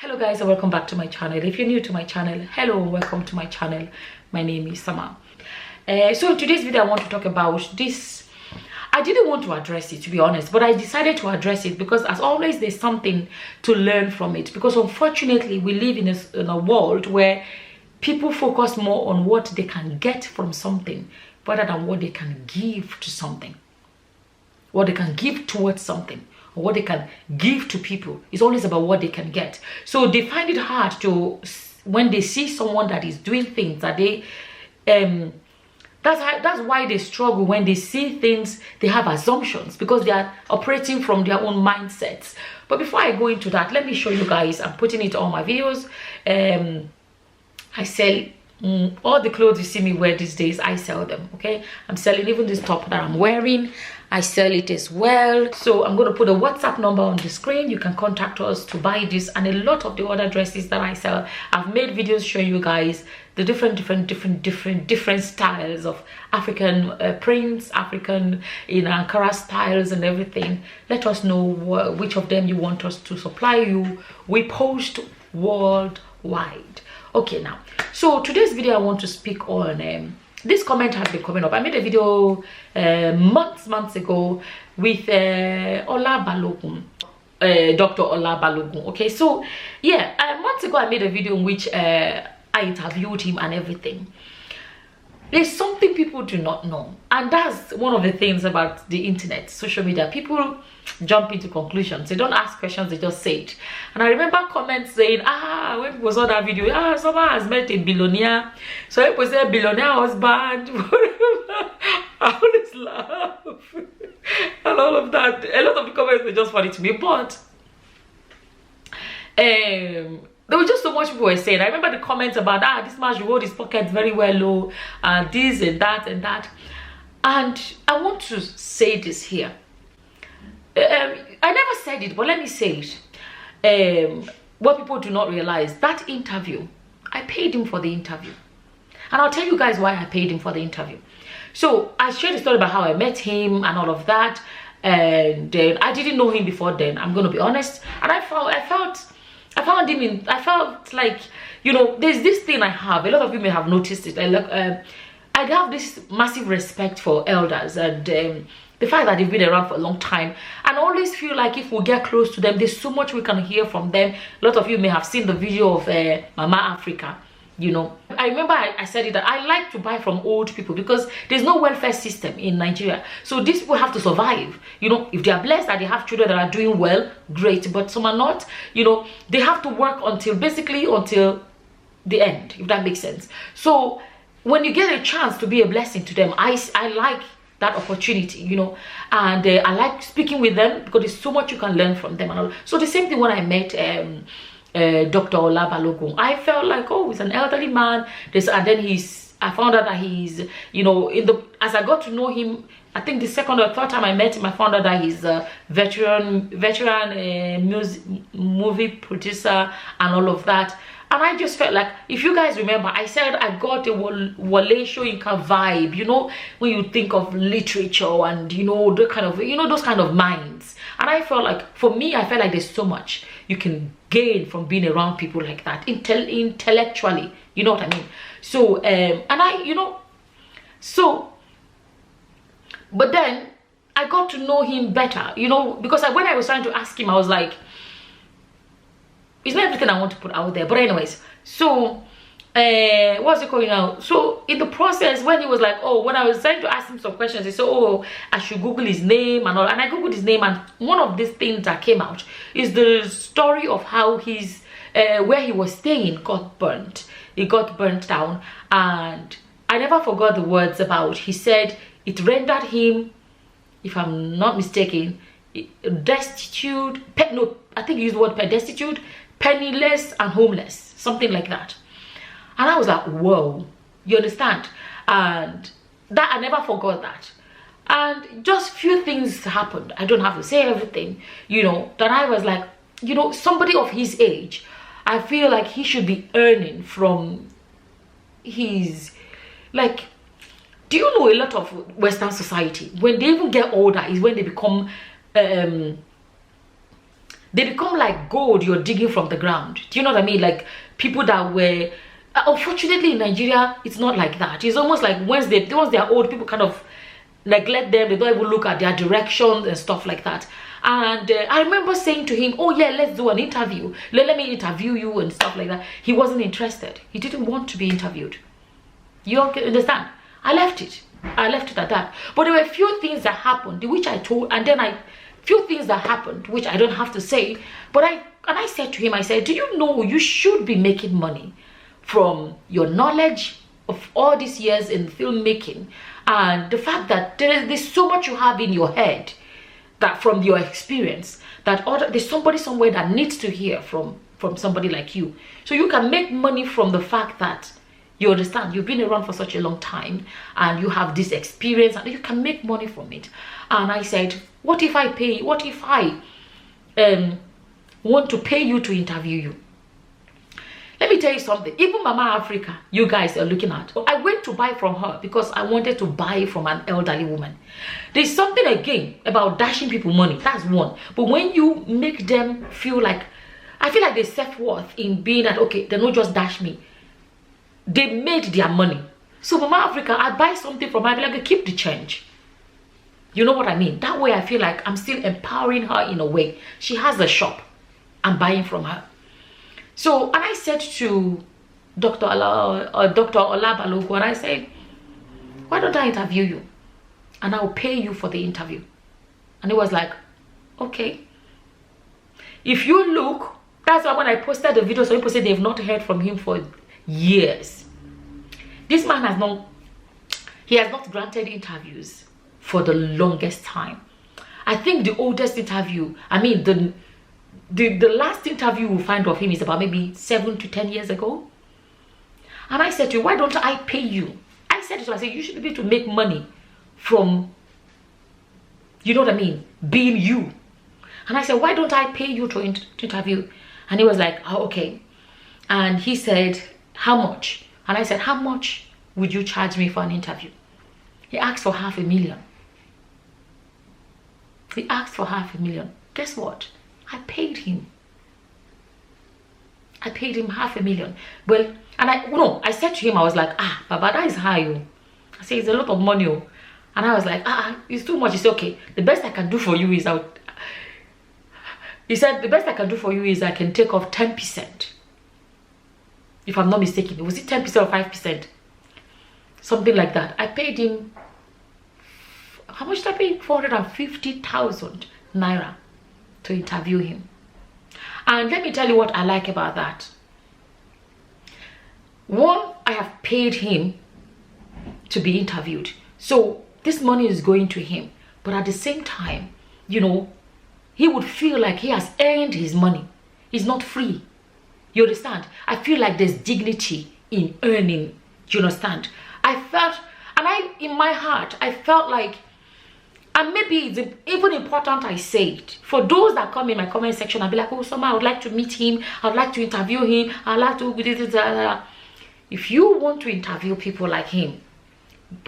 Hello guys, and welcome back to my channel. If you're new to my channel, hello, welcome to my channel. My name is Sama. So in today's video I want to talk about this. I didn't want to address it, to be honest, but I decided to address it because as always there's something to learn from it, because unfortunately we live in a world where people focus more on what they can get from something rather than what they can give to something, what they can give towards something, or what they can give to people. It's always about what they can get. So they find it hard to, when they see someone that is doing things that they that's why they struggle. When they see things, they have assumptions because they are operating from their own mindsets. But before I go into that, let me show you guys. I'm putting it on my videos. I sell all the clothes you see me wear these days. I sell them. Okay, I'm selling even this top that I'm wearing. I sell it as well. So I'm going to put a WhatsApp number on the screen. You can contact us to buy this and a lot of the other dresses that I sell. I've made videos showing you guys the different styles of African prints, African in Ankara styles and everything. Let us know which of them you want us to supply you. We post worldwide. Okay, now, so today's video I want to speak on this comment has been coming up. I made a video months ago with Ola Balogun, Dr. Ola Balogun. Okay, so yeah, months ago I made a video in which I interviewed him and everything. There's something people do not know, and that's one of the things about the internet, social media. People jump into conclusions. They don't ask questions, they just say it. And I remember comments saying, when people saw that video, someone has met a billionaire. So people say billionaire husband. I always laugh. And all of that. A lot of the comments were just funny to me, but there was just so much people were saying. I remember the comments about this man hold his pockets very well low, and this and that and that. And I want to say this here. I never said it, but let me say it. What people do not realize, that interview, I paid him for the interview. And I'll tell you guys why I paid him for the interview. So I shared a story about how I met him and all of that. And then I didn't know him before then, I'm going to be honest. And I found him in, I felt like, you know, there's this thing I have. A lot of you may have noticed it. I have this massive respect for elders and the fact that they've been around for a long time, and I always feel like if we get close to them, there's so much we can hear from them. A lot of you may have seen the video of Mama Africa, you know. I remember I said it, that I like to buy from old people because there's no welfare system in Nigeria. So these people have to survive. You know, if they are blessed that they have children that are doing well, great, but some are not. You know, they have to work until the end, if that makes sense. So when you get a chance to be a blessing to them, I like that opportunity, you know, and I like speaking with them because there's so much you can learn from them and all. So the same thing when I met Dr. Ola Balogun, I felt like, oh, he's an elderly man. And then I found out that he's, you know, as I got to know him, I think the second or third time I met him, I found out that he's a veteran movie producer and all of that. And I just felt like, if you guys remember, I said I got a Wale Soyinka vibe, you know, when you think of literature and, you know, the kind of, you know, those kind of minds. And I felt like, for me, I felt like there's so much you can gain from being around people like that, intellectually, you know what I mean? So, and I, you know, so, but then I got to know him better, you know, because when I was trying to ask him, I was like, it's not everything I want to put out there. But anyways, so what's it called now? So in the process, when he was like, oh, when I was trying to ask him some questions, he said, oh, I should Google his name and all. And I Googled his name, and one of these things that came out is the story of how his where he was staying got burnt. It got burnt down, and I never forgot the words about. He said it rendered him, if I'm not mistaken, destitute. No, I think he used the word destitute, penniless and homeless, something like that. And I was like, whoa, you understand? And that, I never forgot that. And just few things happened. I don't have to say everything, you know, that I was like, you know, somebody of his age, I feel like he should be earning from his, like, do you know a lot of Western society, when they even get older is when they become they become like gold you're digging from the ground. Do you know what I mean? Like people that were, unfortunately in Nigeria, it's not like that. It's almost like once they're old, people kind of neglect them. They don't even look at their directions and stuff like that. And I remember saying to him, oh yeah, let's do an interview. Let me interview you and stuff like that. He wasn't interested. He didn't want to be interviewed. You understand? I left it at that. But there were a few things that happened which I told, and then few things that happened which I don't have to say, but I said to him, I said, do you know you should be making money from your knowledge of all these years in filmmaking, and the fact that there's so much you have in your head that from your experience that there's somebody somewhere that needs to hear from somebody like you, so you can make money from the fact that you understand you've been around for such a long time and you have this experience and you can make money from it. And I said, what if I want to pay you to interview you? Let me tell you something. Even Mama Africa, you guys are looking at, I went to buy from her because I wanted to buy from an elderly woman. There's something again about dashing people money. That's one. But when you make them feel like, I feel like they self-worth in being that, okay, they don't just dash me. They made their money. So Mama Africa, I buy something from her, I'd be like, keep the change. You know what I mean? That way I feel like I'm still empowering her in a way. She has a shop. I'm buying from her. So, and I said to Dr. Ola Balogun, I said, why don't I interview you? And I'll pay you for the interview. And he was like, okay. If you look, that's why when I posted the video, so people say they've not heard from him for years. This man has not granted interviews for the longest time. I think the oldest interview, I mean the last interview we'll find of him is about maybe 7 to 10 years ago. And I said to him, why don't I pay you? I said to him, I said, you should be able to make money from, you know what I mean, being you. And I said, why don't I pay you to interview? And he was like, oh, okay. And he said, how much? And I said, how much would you charge me for an interview? He asked for $500,000. He asked for $500,000. Guess what? I paid him. I paid him $500,000. Well, and I said to him, I was like, Baba, that is high. Oh. I said, it's a lot of money. Oh. And I was like, it's too much. He said, okay, the best I can do for you is he said, the best I can do for you is I can take off 10%. If I'm not mistaken, was it 10% or 5%? Something like that. I paid him, how much did I pay? 450,000 Naira to interview him. And let me tell you what I like about that. One, I have paid him to be interviewed. So this money is going to him. But at the same time, you know, he would feel like he has earned his money. He's not free. You understand? I feel like there's dignity in earning. Do you understand? I felt, and in my heart, I felt like, and maybe it's even important I say it. For those that come in my comment section, I'll be like, oh, Soma, I would like to meet him. I'd like to interview him. I'd like to... If you want to interview people like him,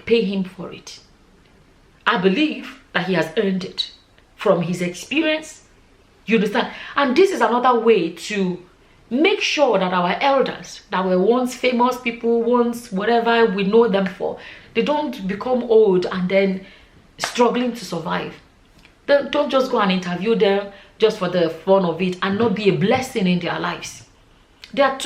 pay him for it. I believe that he has earned it from his experience. You understand? And this is another way to make sure that our elders that were once famous people, once whatever we know them for, they don't become old and then struggling to survive. Don't just go and interview them just for the fun of it and not be a blessing in their lives. There are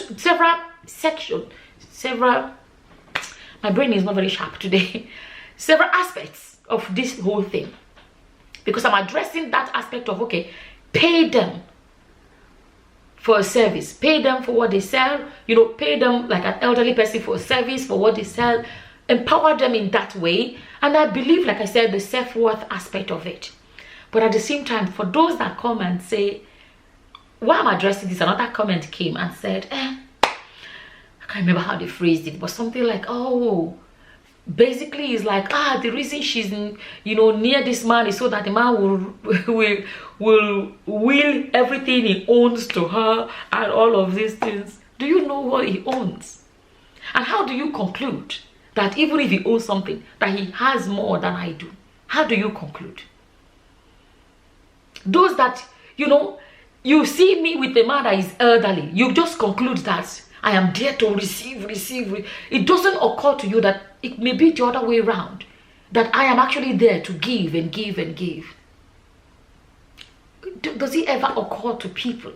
my brain is not very sharp today, several aspects of this whole thing, because I'm addressing that aspect of, okay, pay them for a service, pay them for what they sell, you know, pay them like an elderly person for a service, for what they sell, empower them in that way. And I believe, like I said, the self-worth aspect of it. But at the same time, for those that come and say, while I'm addressing this, another comment came and said, I can't remember how they phrased it, but something like, oh, basically it's like, the reason she's, you know, near this man is so that the man will will everything he owns to her and all of these things. Do you know what he owns? And how do you conclude that even if he owns something, that he has more than I do? How do you conclude? Those that, you know, you see me with a man that is elderly, you just conclude that I am there to receive. It doesn't occur to you that it may be the other way around, that I am actually there to give and give and give. Does it ever occur to people?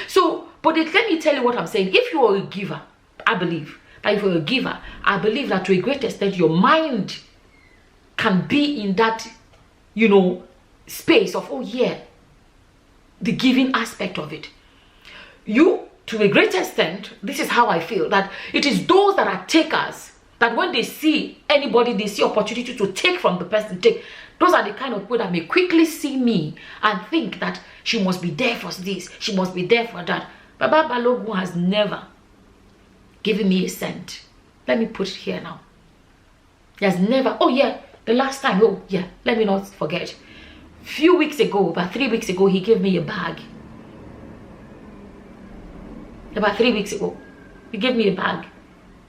So, but let me tell you what I'm saying. If you are a giver, I believe that if you're a giver, I believe that to a great extent, your mind can be in that, you know, space of, oh yeah, the giving aspect of it. You, to a great extent, this is how I feel, that it is those that are takers, that when they see anybody, they see opportunity to take from the person, take. Those are the kind of people that may quickly see me and think that she must be there for this, she must be there for that. Baba Balogun has never given me a cent. Let me put it here now. He has never, oh yeah, the last time, oh yeah, let me not forget. Few weeks ago, about 3 weeks ago, he gave me a bag. About 3 weeks ago, he gave me a bag.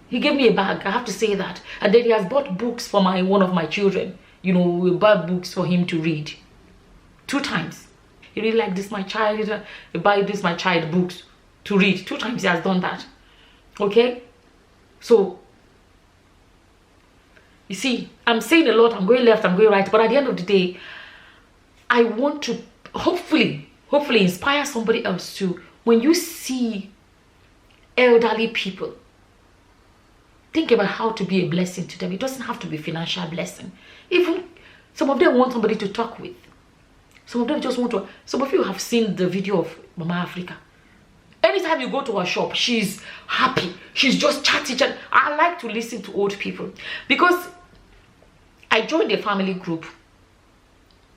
He gave me a bag, I have to say that. And then he has bought books for one of my children. You know, we bought books for him to read 2 times. He really liked this, my child. He buy this, my child, books to read 2 times. He has done that. Okay, so you see, I'm saying a lot. I'm going left, I'm going right, but at the end of the day, I want to hopefully inspire somebody else too. When you see elderly people, think about how to be a blessing to them. It doesn't have to be financial blessing. Even some of them want somebody to talk with. Some of them just want to. Some of you have seen the video of Mama Africa. Anytime you go to her shop, she's happy. She's just chatting. I like to listen to old people because I joined a family group.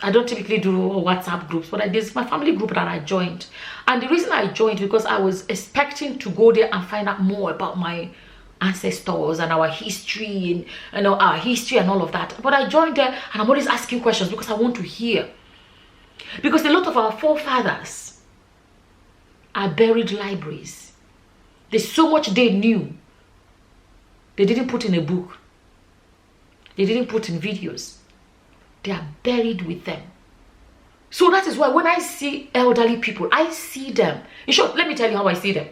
I don't typically do WhatsApp groups, but there's my family group that I joined. And the reason I joined because I was expecting to go there and find out more about my ancestors and our history and our history and all of that. But I joined there and I'm always asking questions because I want to hear. Because a lot of our forefathers are buried libraries. There's so much they knew. They didn't put in a book. They didn't put in videos. They are buried with them. So that is why when I see elderly people, I see them. In short, let me tell you how I see them.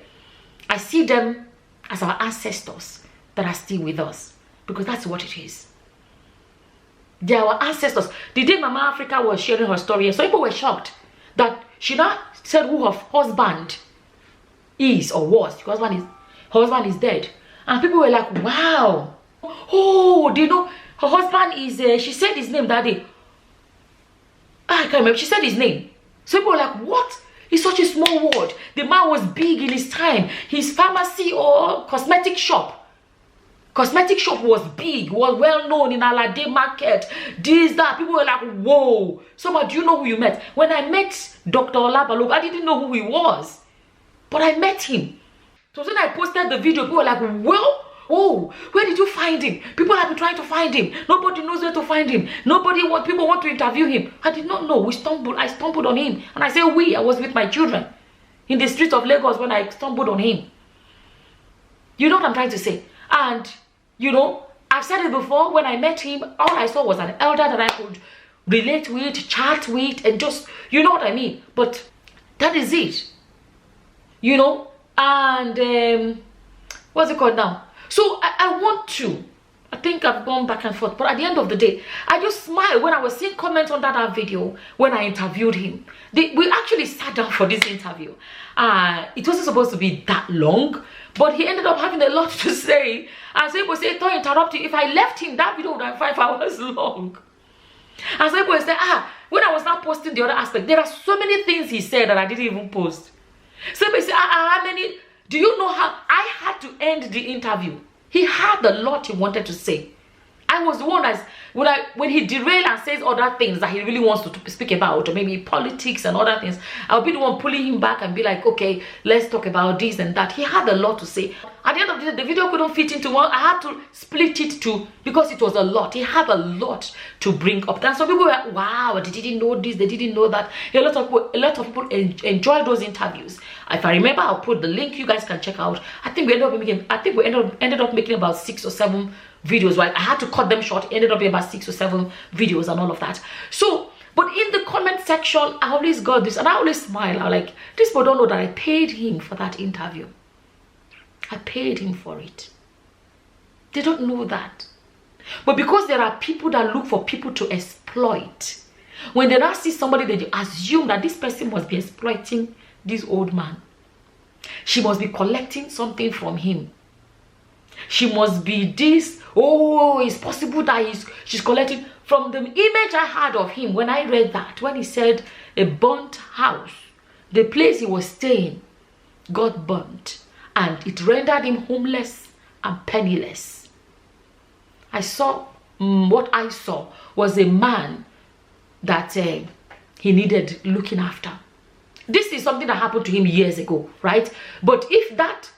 I see them as our ancestors that are still with us, because that's what it is. They are our ancestors. The day Mama Africa was sharing her story, some people were shocked that she now said who her husband is or was. Her husband is dead, and people were like, wow, oh, they know her husband is. She said his name that day. I can't remember. She said his name. So people were like, what? It's such a small world. The man was big in his time. His pharmacy or cosmetic shop was big, was well known in Alade market. This, that. People were like, whoa. So, do you know who you met? When I met Dr. Balogun, I didn't know who he was. But I met him. So when I posted the video, people were like, well, oh, where did you find him? People have been trying to find him. Nobody knows where to find him. People want to interview him. I did not know. I stumbled on him. And I say I was with my children in the streets of Lagos when I stumbled on him. You know what I'm trying to say? And, you know, I've said it before, when I met him, all I saw was an elder that I could relate with, chat with, and just, you know what I mean? But that is it. You know? And, what's it called now? So I think I've gone back and forth, but at the end of the day, I just smiled when I was seeing comments on that video when I interviewed him. We actually sat down for this interview. It wasn't supposed to be that long, but he ended up having a lot to say. And so people say, don't interrupt you. If I left him, that video would have been 5 hours long. And so people say, when I was not posting the other aspect, there are so many things he said that I didn't even post. So people say, how many? Do you know how I had to end the interview? He had a lot he wanted to say. I was the one that when he derails and says other things that he really wants to speak about, or maybe politics and other things, I'll be the one pulling him back and be like, okay, let's talk about this and that. He had a lot to say. At the end of the day, the video couldn't fit into one. I had to split it because it was a lot. He had a lot to bring up. And some people were like, wow, they didn't know this, they didn't know that. A lot of people enjoy those interviews. If I remember, I'll put the link. You guys can check out. I think we ended up making about 6 or 7 videos, right? I had to cut them short. It ended up being about 6 or 7 videos and all of that. So But in the comment section, I always got this, and I always smile. I'm like, these people don't know that I paid him for that interview. I paid him for it. They don't know that. But because there are people that look for people to exploit, when they now see somebody, they assume that this person must be exploiting this old man. She must be collecting something from him. She must be this. Oh, it's possible that she's collecting. From the image I had of him when I read that, when he said a burnt house, the place he was staying got burnt, and it rendered him homeless and penniless. I saw, what I saw was a man that he needed looking after. This is something that happened to him years ago, right? But if that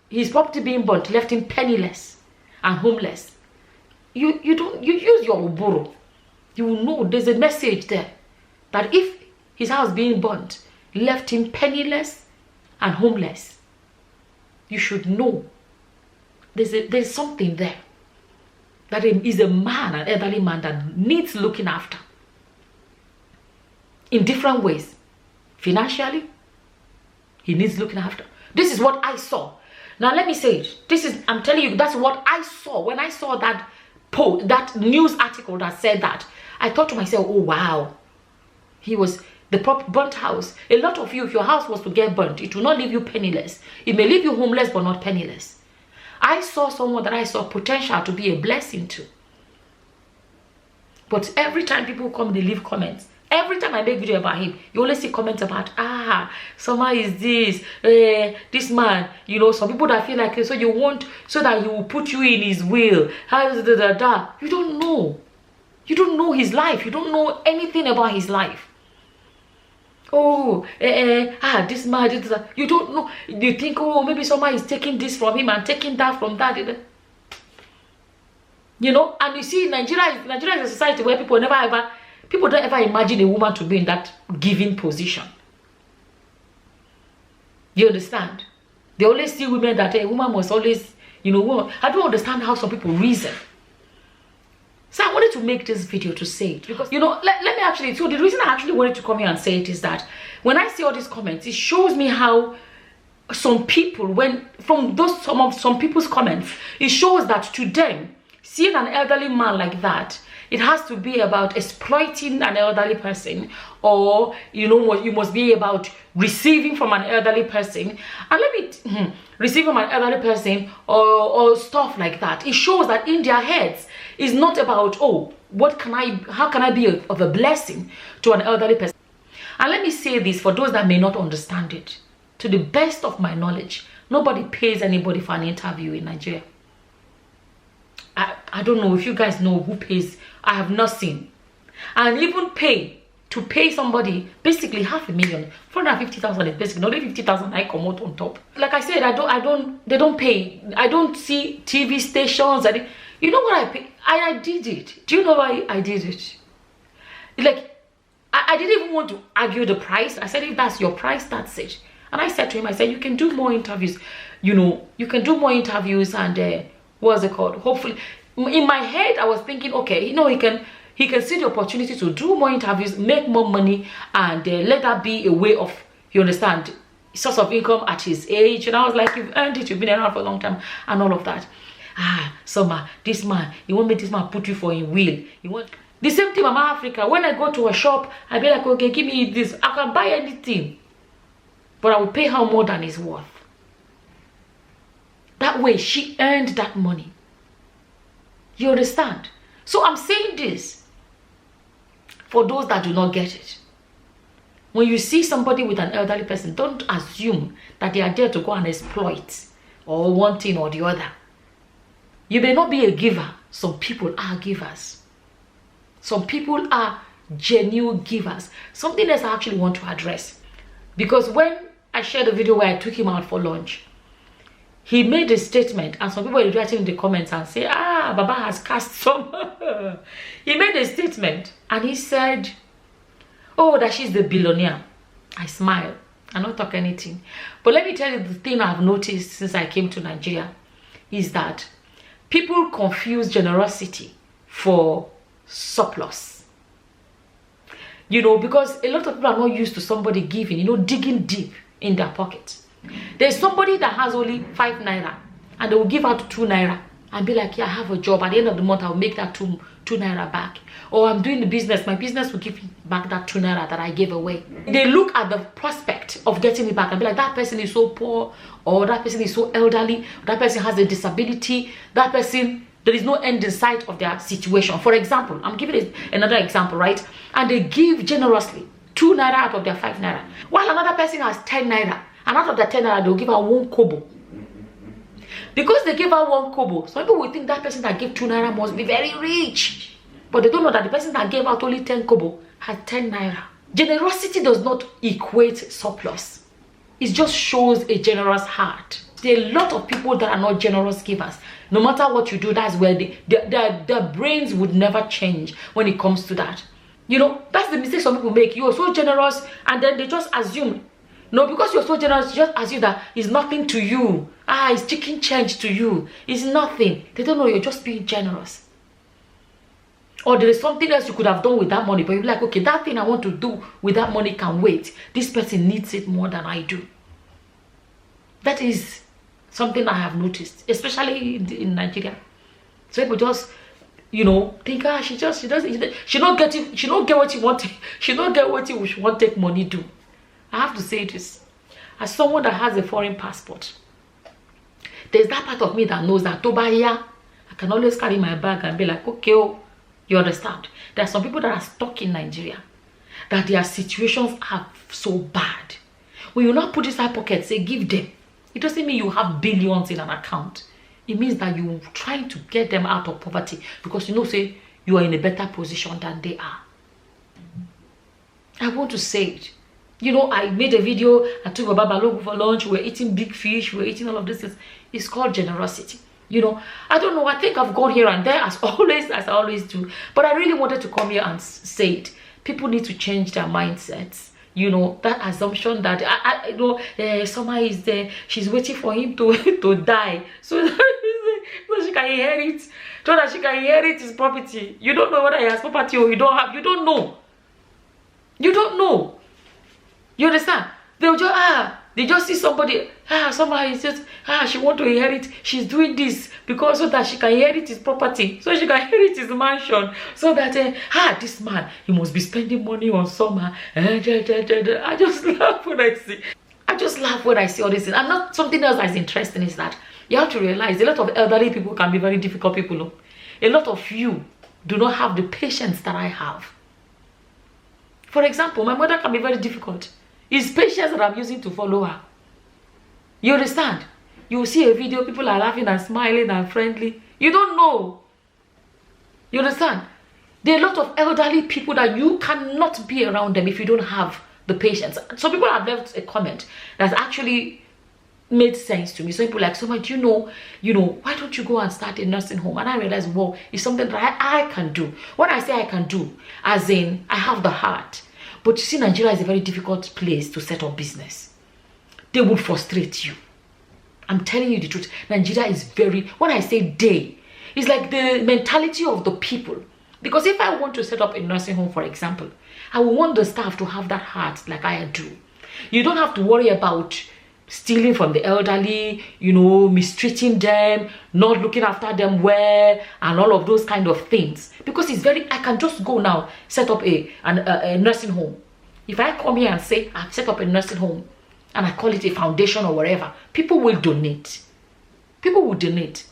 his property being burnt left him penniless and homeless, you use your uburu. You will know there's a message there that if his house being burnt left him penniless and homeless, you should know there's something there. That is a man, an elderly man that needs looking after in different ways. Financially, he needs looking after. This is what I saw. Now let me say it. I'm telling you, that's what I saw when I saw that post, that news article that said that. I thought to myself, oh wow, he was the burnt house. A lot of you, if your house was to get burnt, it will not leave you penniless. It may leave you homeless, but not penniless. I saw someone that I saw potential to be a blessing to. But every time people come, they leave comments. Every time I make video about him, you only see comments about, Soma is this, this man, you know, some people that feel like, so you want, so that he will put you in his will. You don't know. You don't know his life. You don't know anything about his life. Oh, this man, this, you don't know. You think, oh, maybe someone is taking this from him and taking that from that. You know, and you see, Nigeria is a society where people don't ever imagine a woman to be in that giving position. You understand? They always see women that a woman must always, you know, I don't understand how some people reason. So I wanted to make this video to say it because, you know, let me actually, so the reason I actually wanted to come here and say it is that when I see all these comments, it shows me how some people, some people's comments, it shows that to them, seeing an elderly man like that, it has to be about exploiting an elderly person, or you know what, you must be about receiving from an elderly person, and receive from an elderly person or stuff like that. It shows that in their heads is not about, oh, how can I be of a blessing to an elderly person. And let me say this for those that may not understand it. To the best of my knowledge, nobody pays anybody for an interview in Nigeria. I don't know if you guys know who pays. I have not seen. And even to pay somebody basically 500,000, 450,000 is basically not 50,000 I come out on top. Like I said, they don't pay. I don't see TV stations. You know what I pay? I did it. Do you know why I did it? Like, I didn't even want to argue the price. I said, if that's your price, that's it. And I said to him, I said, you can do more interviews. You know, you can do more interviews and what's it called? Hopefully, in my head, I was thinking, okay, you know, he can see the opportunity to do more interviews, make more money, and let that be a way of, you understand, source of income at his age. And I was like, you've earned it, you've been around for a long time, and all of that. Soma, this man, you want me this man put you for a will. You want the same thing, Mama Africa. When I go to a shop, I be like, okay, give me this. I can buy anything, but I will pay her more than it's worth. That way, she earned that money. You understand? So I'm saying this for those that do not get it. When you see somebody with an elderly person, don't assume that they are there to go and exploit or one thing or the other. You may not be a giver. Some people are givers. Some people are genuine givers. Something else I actually want to address. Because when I shared a video where I took him out for lunch, he made a statement, and some people were writing in the comments and say, Baba has cast some. He made a statement and he said, oh, that she's the billionaire. I smile. I don't talk anything. But let me tell you the thing I've noticed since I came to Nigeria is that people confuse generosity for surplus. You know, because a lot of people are not used to somebody giving, you know, digging deep in their pockets. There's somebody that has only 5 naira and they will give out 2 naira and be like, yeah, I have a job. At the end of the month, I'll make that 2 naira back. Or I'm doing the business. My business will give me back that 2 naira that I gave away. They look at the prospect of getting it back and be like, that person is so poor, or that person is so elderly, or that person has a disability, that person, there is no end in sight of their situation. For example, I'm giving another example, right? And they give generously 2 naira out of their 5 naira, while another person has 10 naira, and out of the 10 naira, they'll give out 1 kobo. Because they give out 1 kobo, some people will think that person that gave 2 naira must be very rich. But they don't know that the person that gave out only 10 kobo had 10 naira. Generosity does not equate surplus. It just shows a generous heart. There are a lot of people that are not generous givers. No matter what you do, that's where their brains would never change when it comes to that. You know, that's the mistake some people make. You are so generous and then they just assume. No, because you're so generous, you just assume that it's nothing to you. It's chicken change to you. It's nothing. They don't know you're just being generous. Or there is something else you could have done with that money, but you're like, okay, that thing I want to do with that money can wait. This person needs it more than I do. That is something I have noticed, especially in Nigeria. So people just, you know, think, she don't get what she wanted. She don't get what she want take money do. I have to say this, as someone that has a foreign passport, there's that part of me that knows that Tobaya, I can always carry my bag and be like, okay, oh, you understand? There are some people that are stuck in Nigeria, that their situations are so bad. When you not put inside pocket, say give them. It doesn't mean you have billions in an account. It means that you're trying to get them out of poverty because you know, say you are in a better position than they are. I want to say it. You know, I made a video, I took Balogun for lunch, we were eating big fish, we were eating all of this. It's called generosity. You know, I don't know, I think I've gone here and there as I always do. But I really wanted to come here and say it. People need to change their mindsets. You know, that assumption that, I know, Summer is there, she's waiting for him to die. So she can inherit, so that she can inherit his property. You don't know whether he has property or you don't have, you don't know. You don't know. You understand? They'll just, they just see somebody, somebody is she want to inherit, she's doing this because so that she can inherit his property, so she can inherit his mansion, so that this man, he must be spending money on Summer. I just laugh when I see all this. And not something else that's interesting is that you have to realize a lot of elderly people can be very difficult people. A lot of you do not have the patience that I have. For example, my mother can be very difficult. It's patience that I'm using to follow her. You understand? You will see a video, people are laughing and smiling and friendly. You don't know. You understand? There are a lot of elderly people that you cannot be around them if you don't have the patience. Some people have left a comment that's actually made sense to me. Some people like, so much, you know, why don't you go and start a nursing home? And I realized, well, it's something that I can do. When I say I can do, as in, I have the heart. But you see, Nigeria is a very difficult place to set up business. They would frustrate you. I'm telling you the truth. Nigeria is very, when I say they, it's like the mentality of the people. Because if I want to set up a nursing home, for example, I will want the staff to have that heart like I do. You don't have to worry about stealing from the elderly, you know, mistreating them, not looking after them well, and all of those kind of things. Because it's very, I can just go now, set up a nursing home. If I come here and say, I've set up a nursing home, and I call it a foundation or whatever, people will donate. People will donate.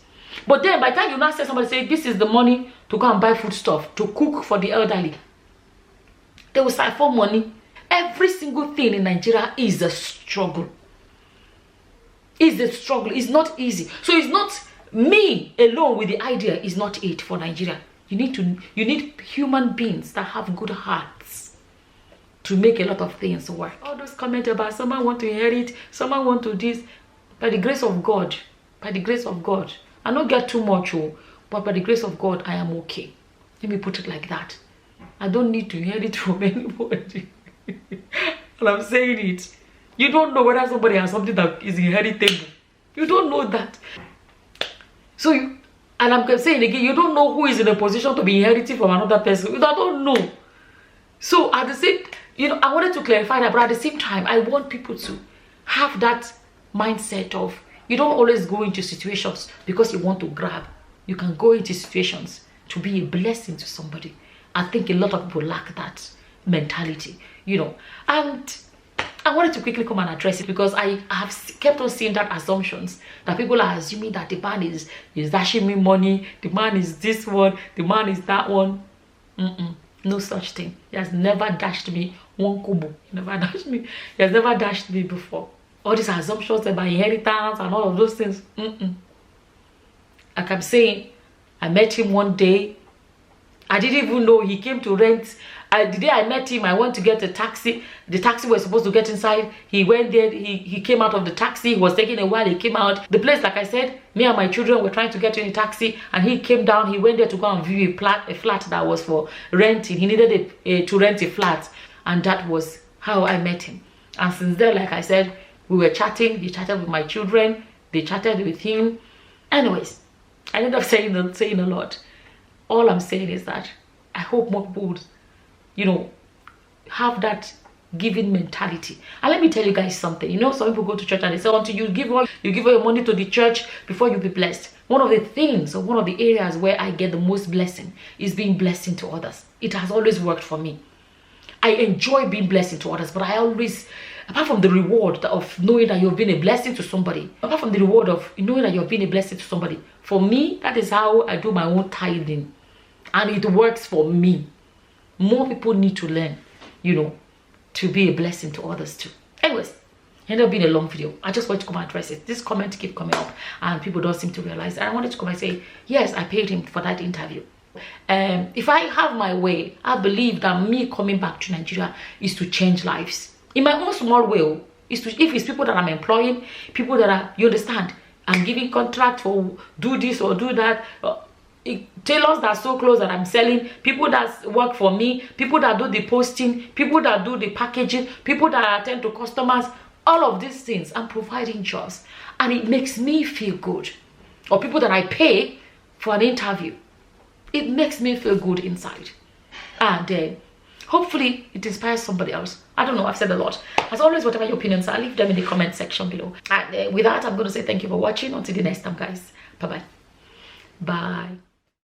But then by the time you now say somebody say, this is the money to go and buy food stuff, to cook for the elderly, they will siphon money. Every single thing in Nigeria is a struggle. Is a struggle. It's not easy. So it's not me alone with the idea is not it for Nigeria. You need human beings that have good hearts to make a lot of things work. All those comments about someone want to inherit, someone want to this, by the grace of God, I don't get too much, but by the grace of God, I am okay. Let me put it like that. I don't need to inherit from anybody. And I'm saying it. You don't know whether somebody has something that is inheritable. You don't know that. So, and I'm saying again, you don't know who is in a position to be inheriting from another person. I don't know. So at the same, I wanted to clarify that, but at the same time, I want people to have that mindset of, you don't always go into situations because you want to grab. You can go into situations to be a blessing to somebody. I think a lot of people lack that mentality, and I wanted to quickly come and address it because I have kept on seeing that assumptions that people are assuming that the man is dashing me money, the man is this one, the man is that one. No such thing. He has never dashed me one kobo. He never dashed me. He has never dashed me before. All these assumptions about inheritance and all of those things. Like I'm saying, I met him one day. I didn't even know he came to rent. The day I met him, I went to get a taxi. The taxi was supposed to get inside. He went there. He came out of the taxi. It was taking a while. He came out. The place, like I said, me and my children were trying to get in a taxi, and he came down. He went there to go and view a flat that was for renting. He needed to rent a flat, and that was how I met him. And since then, like I said, we were chatting. He chatted with my children. They chatted with him. Anyways, I ended up saying a lot. All I'm saying is that I hope more people would, have that giving mentality. And let me tell you guys something. Some people go to church and they say, until you give all your money to the church before you be blessed. One of the things, or one of the areas where I get the most blessing is being blessing to others. It has always worked for me. I enjoy being blessing to others, but I always, apart from the reward of knowing that you've been a blessing to somebody, apart from the reward of knowing that you've been a blessing to somebody, for me, that is how I do my own tithing. And it works for me. More people need to learn, to be a blessing to others too. Anyways, it ended up being a long video. I just want to come and address it. This comment keep coming up and people don't seem to realize. And I wanted to come and say, yes, I paid him for that interview. If I have my way, I believe that me coming back to Nigeria is to change lives. In my own small way, if it's people that I'm employing, people that are, you understand, I'm giving contract for do this or do that, tailors that sew clothes that I'm selling, people that work for me, people that do the posting, people that do the packaging, people that attend to customers, all of these things, I'm providing jobs and it makes me feel good. Or people that I pay for an interview, it makes me feel good inside. And hopefully it inspires somebody else. I don't know, I've said a lot. As always, whatever your opinions are, leave them in the comment section below. And with that, I'm going to say thank you for watching. Until the next time, guys. Bye-bye. Bye.